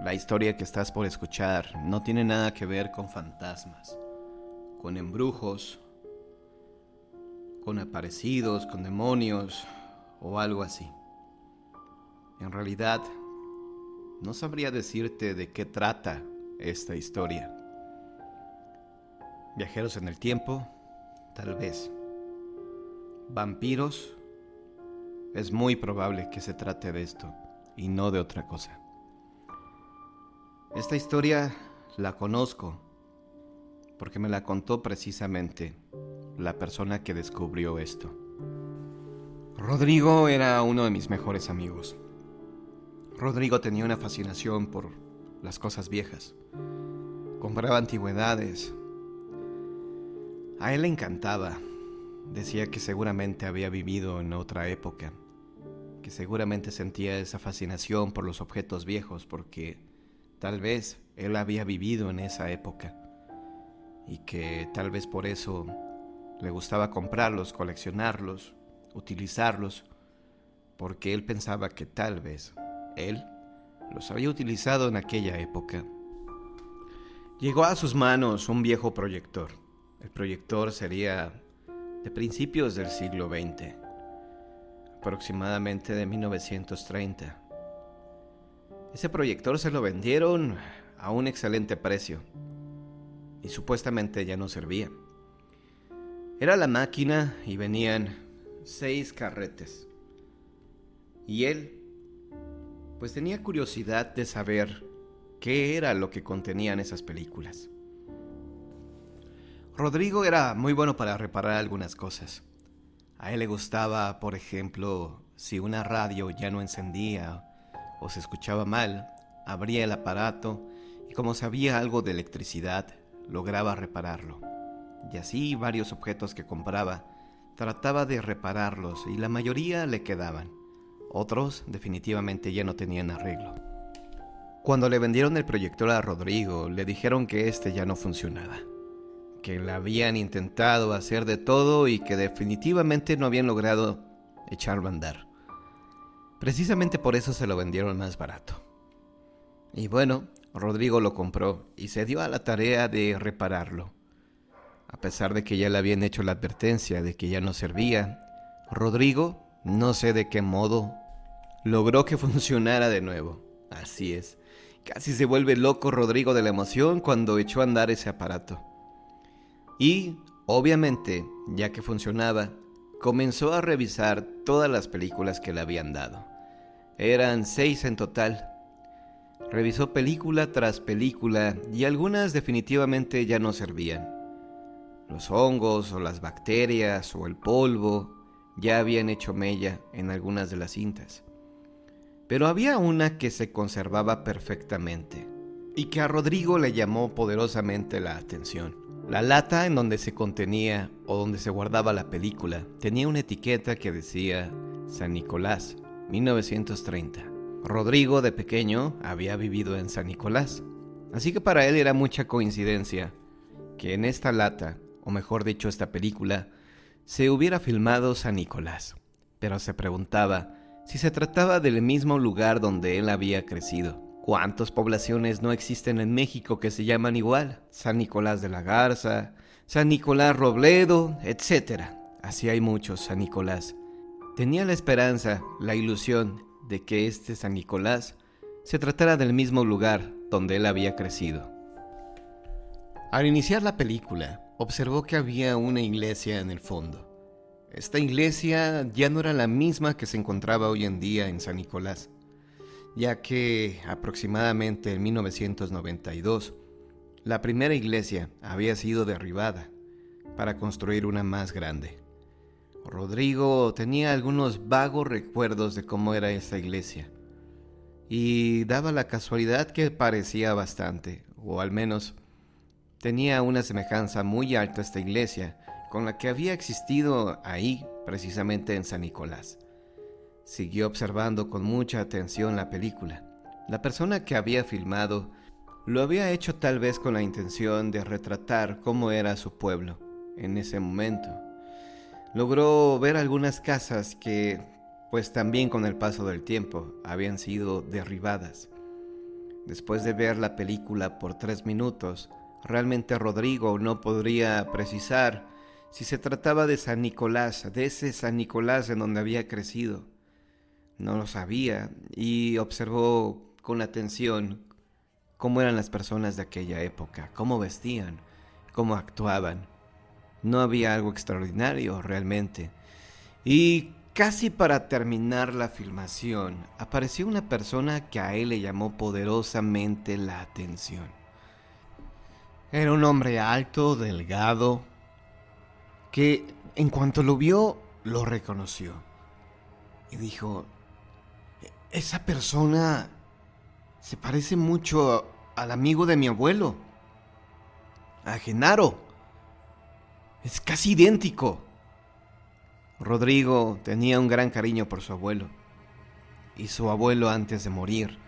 La historia que estás por escuchar no tiene nada que ver con fantasmas, con embrujos, con aparecidos, con demonios o algo así. En realidad, no sabría decirte de qué trata esta historia. Viajeros en el tiempo, tal vez. Vampiros, es muy probable que se trate de esto y no de otra cosa. Esta historia la conozco porque me la contó precisamente la persona que descubrió esto. Rodrigo era uno de mis mejores amigos. Rodrigo tenía una fascinación por las cosas viejas. Compraba antigüedades. A él le encantaba. Decía que seguramente había vivido en otra época, que seguramente sentía esa fascinación por los objetos viejos porque tal vez él había vivido en esa época y que tal vez por eso le gustaba comprarlos, coleccionarlos, utilizarlos, porque él pensaba que tal vez él los había utilizado en aquella época. Llegó a sus manos un viejo proyector. El proyector sería de principios del siglo XX, aproximadamente de 1930. Ese proyector se lo vendieron a un excelente precio y supuestamente ya no servía. Era la máquina y venían 6 carretes. Y él, pues tenía curiosidad de saber qué era lo que contenían esas películas. Rodrigo era muy bueno para reparar algunas cosas. A él le gustaba, por ejemplo, si una radio ya no encendía o se escuchaba mal, abría el aparato y como sabía algo de electricidad, lograba repararlo. Y así varios objetos que compraba, trataba de repararlos y la mayoría le quedaban. Otros definitivamente ya no tenían arreglo. Cuando le vendieron el proyector a Rodrigo, le dijeron que este ya no funcionaba, que la habían intentado hacer de todo y que definitivamente no habían logrado echarlo a andar. Precisamente por eso se lo vendieron más barato. Y bueno, Rodrigo lo compró y se dio a la tarea de repararlo. A pesar de que ya le habían hecho la advertencia de que ya no servía, Rodrigo, no sé de qué modo, logró que funcionara de nuevo. Así es, casi se vuelve loco Rodrigo de la emoción cuando echó a andar ese aparato. Y, obviamente, ya que funcionaba, comenzó a revisar todas las películas que le habían dado. Eran 6 en total. Revisó película tras película y algunas definitivamente ya no servían. Los hongos o las bacterias o el polvo ya habían hecho mella en algunas de las cintas. Pero había una que se conservaba perfectamente y que a Rodrigo le llamó poderosamente la atención. La lata en donde se contenía o donde se guardaba la película tenía una etiqueta que decía San Nicolás, 1930. Rodrigo de pequeño había vivido en San Nicolás, así que para él era mucha coincidencia que en esta lata, o mejor dicho esta película, se hubiera filmado San Nicolás, pero se preguntaba si se trataba del mismo lugar donde él había crecido. ¿Cuántas poblaciones no existen en México que se llaman igual? San Nicolás de la Garza, San Nicolás Robledo, etc. Así hay muchos San Nicolás. Tenía la esperanza, la ilusión de que este San Nicolás se tratara del mismo lugar donde él había crecido. Al iniciar la película, observó que había una iglesia en el fondo. Esta iglesia ya no era la misma que se encontraba hoy en día en San Nicolás, ya que aproximadamente en 1992, la primera iglesia había sido derribada para construir una más grande. Rodrigo tenía algunos vagos recuerdos de cómo era esta iglesia, y daba la casualidad que parecía bastante, o al menos tenía una semejanza muy alta a esta iglesia con la que había existido ahí, precisamente en San Nicolás. Siguió observando con mucha atención la película. La persona que había filmado lo había hecho tal vez con la intención de retratar cómo era su pueblo en ese momento. Logró ver algunas casas que, pues también con el paso del tiempo, habían sido derribadas. Después de ver la película por 3 minutos, realmente Rodrigo no podría precisar si se trataba de San Nicolás, de ese San Nicolás en donde había crecido. No lo sabía y observó con atención cómo eran las personas de aquella época, cómo vestían, cómo actuaban. No había algo extraordinario realmente. Y casi para terminar la filmación, apareció una persona que a él le llamó poderosamente la atención. Era un hombre alto, delgado, que en cuanto lo vio, lo reconoció. Y dijo, esa persona se parece mucho al amigo de mi abuelo, a Genaro. Es casi idéntico. Rodrigo tenía un gran cariño por su abuelo, y su abuelo antes de morir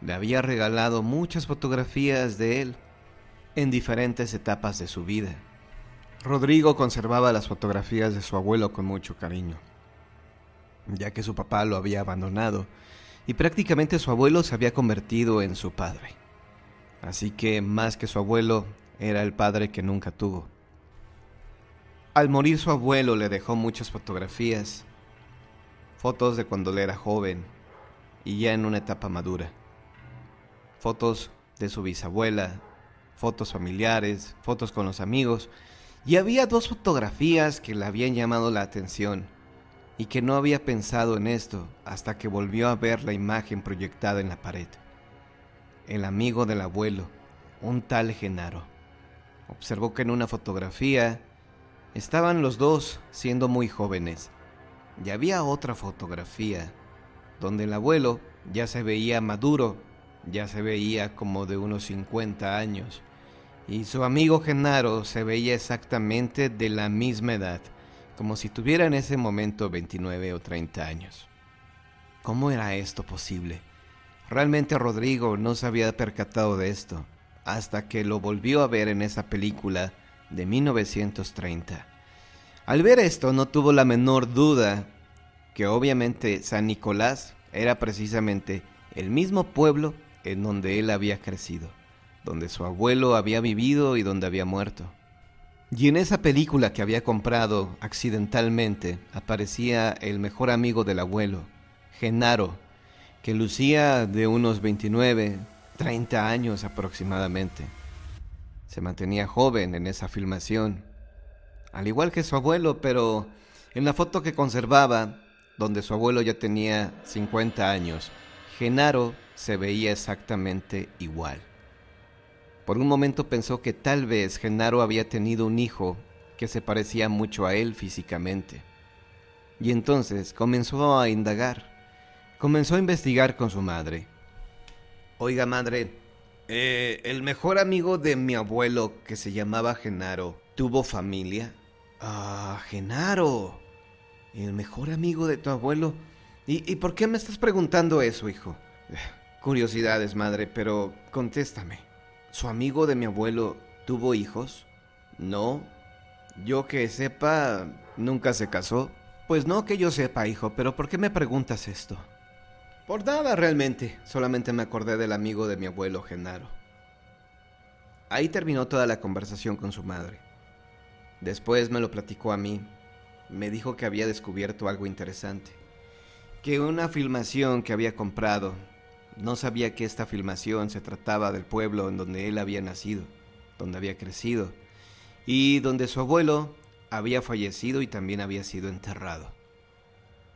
le había regalado muchas fotografías de él en diferentes etapas de su vida. Rodrigo conservaba las fotografías de su abuelo con mucho cariño, ya que su papá lo había abandonado y prácticamente su abuelo se había convertido en su padre. Así que más que su abuelo, era el padre que nunca tuvo. Al morir su abuelo le dejó muchas fotografías, fotos de cuando él era joven y ya en una etapa madura, fotos de su bisabuela, fotos familiares, fotos con los amigos, y había 2 fotografías que le habían llamado la atención y que no había pensado en esto hasta que volvió a ver la imagen proyectada en la pared. El amigo del abuelo, un tal Genaro. Observó que en una fotografía estaban los dos siendo muy jóvenes, y había otra fotografía donde el abuelo ya se veía maduro, ya se veía como de unos 50 años, y su amigo Genaro se veía exactamente de la misma edad, como si tuviera en ese momento 29 o 30 años. ¿Cómo era esto posible? Realmente Rodrigo no se había percatado de esto hasta que lo volvió a ver en esa película de 1930. Al ver esto no tuvo la menor duda que obviamente San Nicolás era precisamente el mismo pueblo en donde él había crecido, donde su abuelo había vivido y donde había muerto. Y en esa película que había comprado accidentalmente aparecía el mejor amigo del abuelo, Genaro, que lucía de unos 29, 30 años aproximadamente. Se mantenía joven en esa filmación, al igual que su abuelo, pero en la foto que conservaba, donde su abuelo ya tenía 50 años, Genaro se veía exactamente igual. Por un momento pensó que tal vez Genaro había tenido un hijo que se parecía mucho a él físicamente. Y entonces comenzó a indagar, comenzó a investigar con su madre. Oiga, madre, el mejor amigo de mi abuelo, que se llamaba Genaro, ¿tuvo familia? Ah, Genaro, el mejor amigo de tu abuelo. ¿Y por qué me estás preguntando eso, hijo? Curiosidades, madre, pero contéstame. ¿Su amigo de mi abuelo tuvo hijos? No. Yo que sepa, nunca se casó. Pues no que yo sepa, hijo, pero ¿por qué me preguntas esto? Por nada realmente, solamente me acordé del amigo de mi abuelo, Genaro. Ahí terminó toda la conversación con su madre. Después me lo platicó a mí. Me dijo que había descubierto algo interesante. Que una filmación que había comprado, no sabía que esta filmación se trataba del pueblo en donde él había nacido, donde había crecido, y donde su abuelo había fallecido y también había sido enterrado.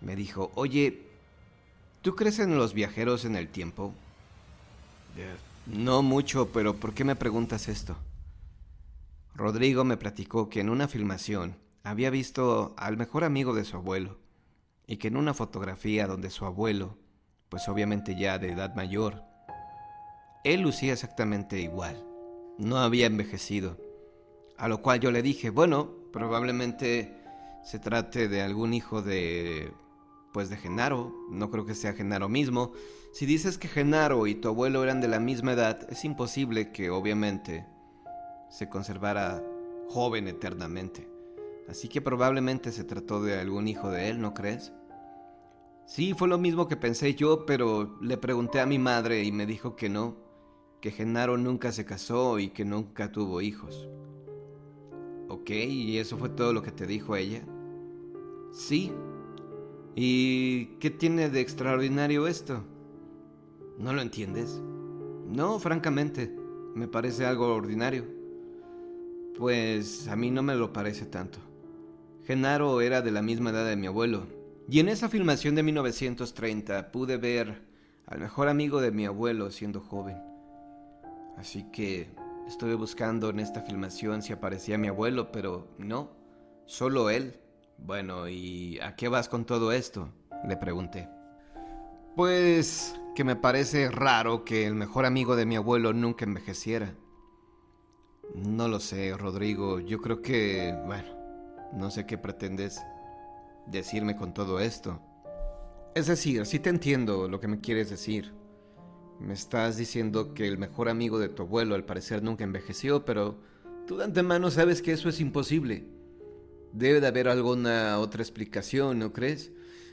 Me dijo, oye, ¿tú crees en los viajeros en el tiempo? No mucho, pero ¿por qué me preguntas esto? Rodrigo me platicó que en una filmación había visto al mejor amigo de su abuelo y que en una fotografía donde su abuelo, pues obviamente ya de edad mayor, él lucía exactamente igual, no había envejecido. A lo cual yo le dije, bueno, probablemente se trate de algún hijo de Genaro, no creo que sea Genaro mismo. Si dices que Genaro y tu abuelo eran de la misma edad, es imposible que obviamente se conservara joven eternamente. Así que probablemente se trató de algún hijo de él, ¿no crees? Sí, fue lo mismo que pensé yo, pero le pregunté a mi madre y me dijo que no, que Genaro nunca se casó y que nunca tuvo hijos. Ok, ¿y eso fue todo lo que te dijo ella? Sí. ¿Y qué tiene de extraordinario esto? ¿No lo entiendes? No, francamente, me parece algo ordinario. Pues a mí no me lo parece tanto. Genaro era de la misma edad de mi abuelo, y en esa filmación de 1930 pude ver al mejor amigo de mi abuelo siendo joven. Así que estuve buscando en esta filmación si aparecía mi abuelo, pero no, solo él. Bueno, ¿y a qué vas con todo esto?, le pregunté. Pues que me parece raro que el mejor amigo de mi abuelo nunca envejeciera. No lo sé, Rodrigo, yo creo que, bueno, no sé qué pretendes decirme con todo esto. Es decir, sí te entiendo lo que me quieres decir. Me estás diciendo que el mejor amigo de tu abuelo al parecer nunca envejeció, pero tú de antemano sabes que eso es imposible. Debe de haber alguna otra explicación, ¿no crees?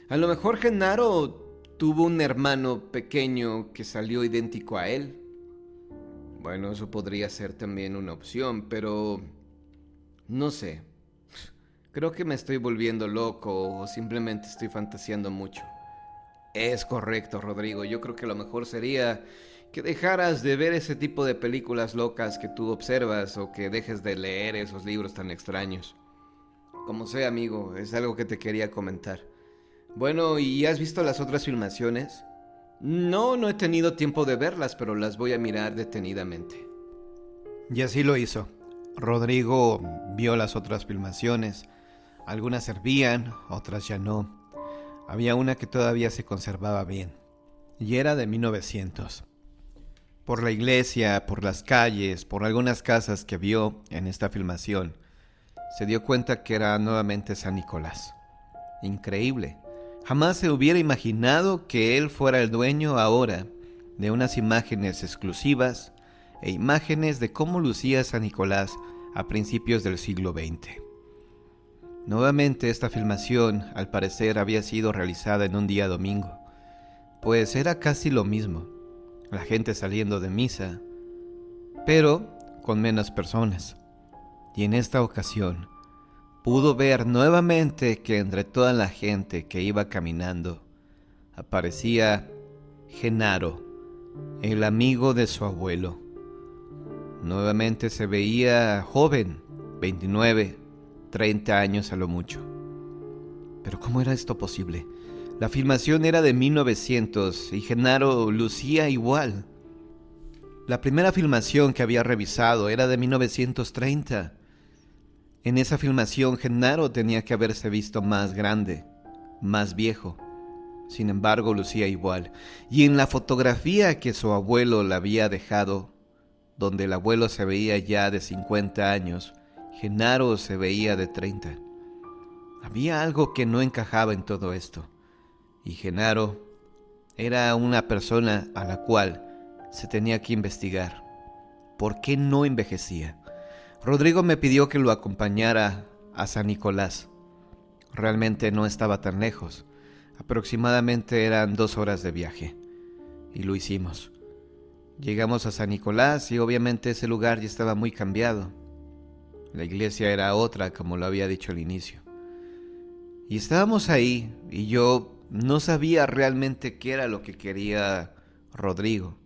A lo mejor Genaro tuvo un hermano pequeño que salió idéntico a él. Bueno, eso podría ser también una opción, pero no sé. Creo que me estoy volviendo loco o simplemente estoy fantaseando mucho. Es correcto, Rodrigo. Yo creo que lo mejor sería que dejaras de ver ese tipo de películas locas que tú observas o que dejes de leer esos libros tan extraños. Como sea, amigo, es algo que te quería comentar. Bueno, ¿y has visto las otras filmaciones? No he tenido tiempo de verlas, pero las voy a mirar detenidamente. Y así lo hizo. Rodrigo vio las otras filmaciones. Algunas servían, otras ya no. Había una que todavía se conservaba bien, y era de 1900. Por la iglesia, por las calles, por algunas casas que vio en esta filmación, se dio cuenta que era nuevamente San Nicolás. Increíble. Jamás se hubiera imaginado que él fuera el dueño ahora de unas imágenes exclusivas e imágenes de cómo lucía San Nicolás a principios del siglo XX. Nuevamente esta filmación, al parecer, había sido realizada en un día domingo, pues era casi lo mismo, la gente saliendo de misa, pero con menos personas. Y en esta ocasión, pudo ver nuevamente que entre toda la gente que iba caminando, aparecía Genaro, el amigo de su abuelo. Nuevamente se veía joven, 29, 30 años a lo mucho. Pero ¿cómo era esto posible? La filmación era de 1900 y Genaro lucía igual. La primera filmación que había revisado era de 1930. En esa filmación Genaro tenía que haberse visto más grande, más viejo. Sin embargo, lucía igual. Y en la fotografía que su abuelo le había dejado, donde el abuelo se veía ya de 50 años, Genaro se veía de 30. Había algo que no encajaba en todo esto. Y Genaro era una persona a la cual se tenía que investigar. ¿Por qué no envejecía? Rodrigo me pidió que lo acompañara a San Nicolás. Realmente no estaba tan lejos. Aproximadamente eran 2 horas de viaje. Y lo hicimos. Llegamos a San Nicolás y obviamente ese lugar ya estaba muy cambiado. La iglesia era otra, como lo había dicho al inicio. Y estábamos ahí y yo no sabía realmente qué era lo que quería Rodrigo.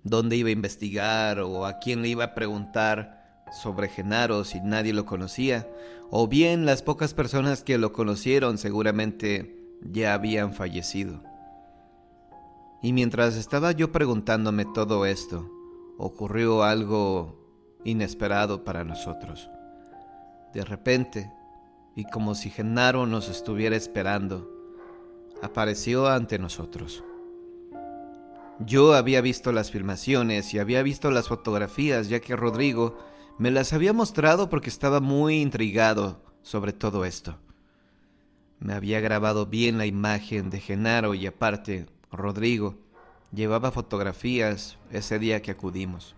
Dónde iba a investigar o a quién le iba a preguntar sobre Genaro si nadie lo conocía. O bien las pocas personas que lo conocieron seguramente ya habían fallecido. Y mientras estaba yo preguntándome todo esto, ocurrió algo inesperado para nosotros. De repente, y como si Genaro nos estuviera esperando, apareció ante nosotros. Yo había visto las filmaciones y había visto las fotografías, ya que Rodrigo me las había mostrado porque estaba muy intrigado sobre todo esto. Me había grabado bien la imagen de Genaro y aparte, Rodrigo llevaba fotografías ese día que acudimos.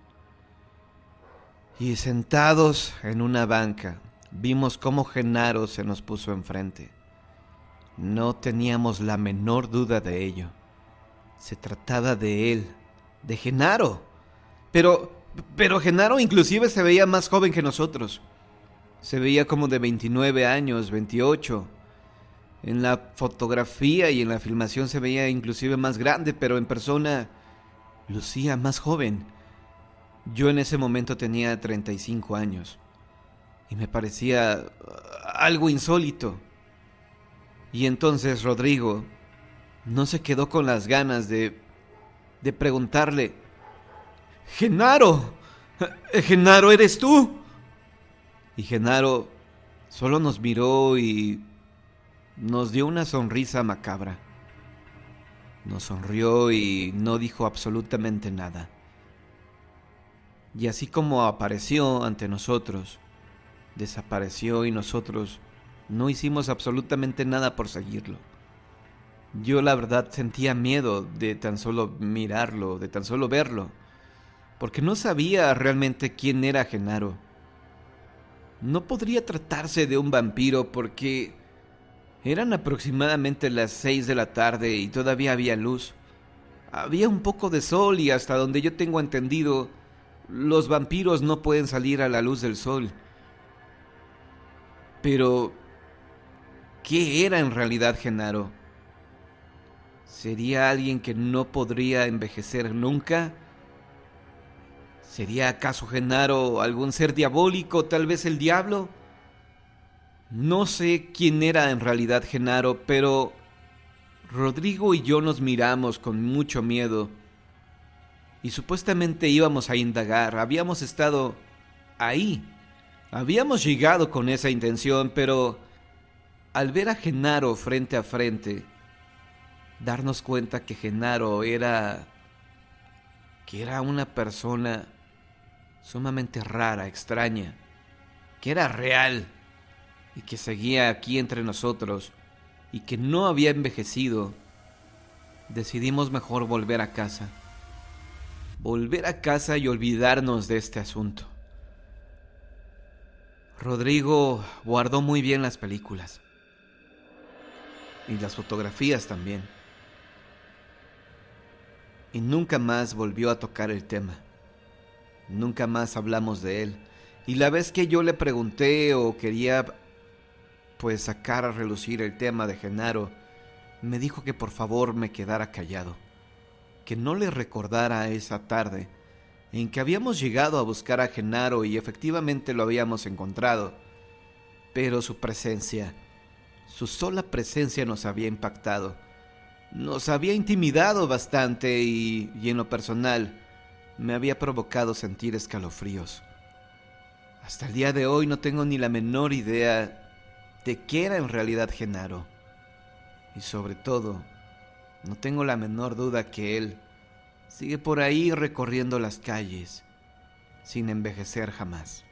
Y sentados en una banca, vimos cómo Genaro se nos puso enfrente. No teníamos la menor duda de ello. Se trataba de él, de Genaro. Pero Genaro inclusive se veía más joven que nosotros. Se veía como de 29 años, 28. En la fotografía y en la filmación se veía inclusive más grande, pero en persona lucía más joven. Yo en ese momento tenía 35 años y me parecía algo insólito. Y entonces Rodrigo no se quedó con las ganas de preguntarle: ¡Genaro! ¡Genaro, eres tú! Y Genaro solo nos miró y nos dio una sonrisa macabra. Nos sonrió y no dijo absolutamente nada. Y así como apareció ante nosotros, desapareció y nosotros no hicimos absolutamente nada por seguirlo. Yo la verdad sentía miedo de tan solo mirarlo, de tan solo verlo, porque no sabía realmente quién era Genaro. No podría tratarse de un vampiro porque eran aproximadamente las 6 de la tarde y todavía había luz. Había un poco de sol y hasta donde yo tengo entendido, los vampiros no pueden salir a la luz del sol. Pero, ¿qué era en realidad Genaro? ¿Sería alguien que no podría envejecer nunca? ¿Sería acaso Genaro algún ser diabólico, tal vez el diablo? No sé quién era en realidad Genaro, pero Rodrigo y yo nos miramos con mucho miedo y supuestamente íbamos a indagar. Habíamos estado ahí, habíamos llegado con esa intención, pero al ver a Genaro frente a frente, darnos cuenta que Genaro era una persona sumamente rara, extraña, que era real y que seguía aquí entre nosotros y que no había envejecido, decidimos mejor volver a casa. Volver a casa y olvidarnos de este asunto. Rodrigo guardó muy bien las películas y las fotografías también. Y nunca más volvió a tocar el tema. Nunca más hablamos de él. Y la vez que yo le pregunté o quería sacar a relucir el tema de Genaro, me dijo que por favor me quedara callado, que no le recordara esa tarde en que habíamos llegado a buscar a Genaro y efectivamente lo habíamos encontrado, pero su presencia, su sola presencia nos había impactado, nos había intimidado bastante y en lo personal me había provocado sentir escalofríos. Hasta el día de hoy no tengo ni la menor idea de qué era en realidad Genaro. Y sobre todo, no tengo la menor duda que él sigue por ahí recorriendo las calles, sin envejecer jamás.